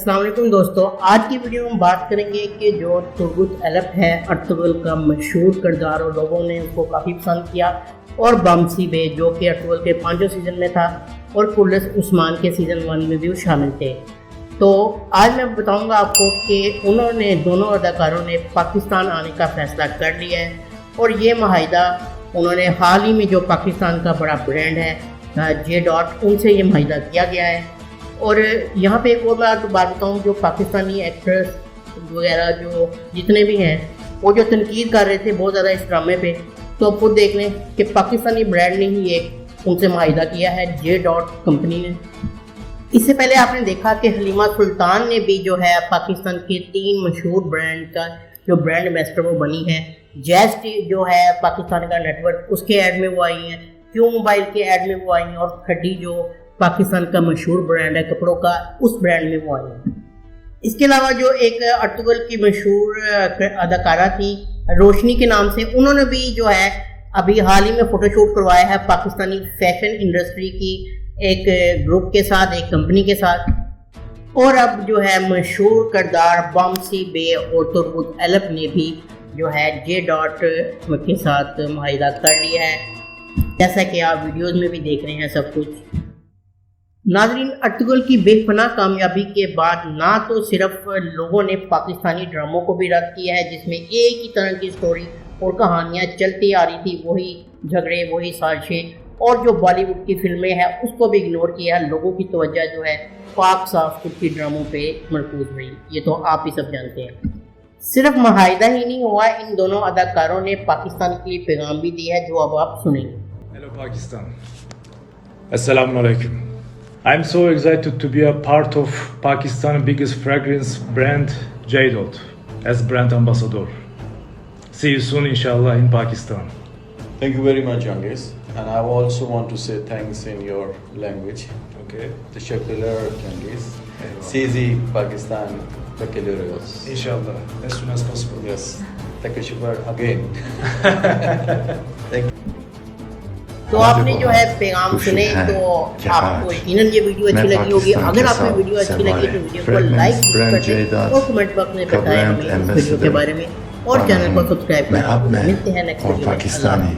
अस्सलाम वालेकुम दोस्तों, आज की वीडियो में हम बात करेंगे कि जो तुर्गुत एलप है अर्तुगरुल का मशहूर किरदार और लोगों ने उसको काफ़ी पसंद किया। और बमसी बे जो कि अर्तुगरुल के 5वें सीज़न में था और पुलिस उस्मान के सीज़न 1 में भी शामिल थे। तो आज मैं बताऊंगा आपको कि उन्होंने दोनों अदाकारों ने पाकिस्तान आने का फ़ैसला कर लिया है और ये माहिदा उन्होंने हाल ही में जो पाकिस्तान का बड़ा ब्रांड है जे डॉट उनसे ये माहिदा किया गया है। और यहाँ पे एक और मैं बात बताऊँ, जो पाकिस्तानी एक्ट्रेस वगैरह जो जितने भी हैं वो जो तनकीद कर रहे थे बहुत ज़्यादा इस ड्रामे पे, तो अब खुद देख लें कि पाकिस्तानी ब्रांड ने ही एक उनसे माहिदा किया है जे डॉट कंपनी ने। इससे पहले आपने देखा कि हलीमा सुल्तान ने भी जो है पाकिस्तान के 3 मशहूर ब्रांड का जो ब्रांड एम्बेसडर वो बनी है। जैज़ जो है पाकिस्तान का नेटवर्क उसके ऐड में वो आई हैं, क्यू मोबाइल के ऐड में वो आई हैं, और खड्डी जो पाकिस्तान का मशहूर ब्रांड है कपड़ों का उस ब्रांड में वो आई हैं। इसके अलावा जो एक अर्तुगरुल की मशहूर अदाकारा थी रोशनी के नाम से, उन्होंने भी जो है अभी हाल ही में फ़ोटोशूट करवाया है पाकिस्तानी फैशन इंडस्ट्री की एक ग्रुप के साथ, एक कंपनी के साथ। और अब जो है मशहूर किरदार बमसी बे और तुर्गुत एलप ने भी जो है जे डॉट के साथ माहिदा कर लिया है, जैसा कि आप वीडियोस में भी देख रहे हैं सब कुछ। नाज़रीन, अर्तुगरुल की बेपनाह कामयाबी के बाद ना तो सिर्फ लोगों ने पाकिस्तानी ड्रामों को भी रद्द किया है जिसमें एक ही तरह की स्टोरी और कहानियाँ चलती आ रही थी, वही झगड़े वही साजिशें, और जो बॉलीवुड की फिल्में हैं उसको भी इग्नोर किया है। लोगों की तवज्जो जो है पाक साफ तुर्की ड्रामों पे मरकूज हुई, ये तो आप ही सब जानते हैं। सिर्फ माहिदा ही नहीं हुआ, इन दोनों अदाकारों ने पाकिस्तान के लिए पैगाम भी दिया है जो अब आप सुनेंगे। Hello Pakistan. Assalamu alaikum. I'm so excited to be a part of Pakistan's biggest fragrance brand, J.Dot, as brand ambassador. See you soon, inshallah, in Pakistan. Thank you very much, Youngest. And I also want to say thanks in your language. Okay. Teşekkürler, Youngest. Sizi Pakistan bekliyoruz. Inshallah, as soon as possible. Yes. Teşekkürler again. Thank you. तो आपने जो है पैगाम सुने, तो आपको यकीनन ये वीडियो अच्छी लगी होगी। अगर आपको वीडियो अच्छी लगी तो वीडियो को लाइक करें और कमेंट बॉक्स में बताएं हमें इस वीडियो के बारे में, और चैनल को सब्सक्राइब करें। मिलते हैं नेक्स्ट वीडियो में।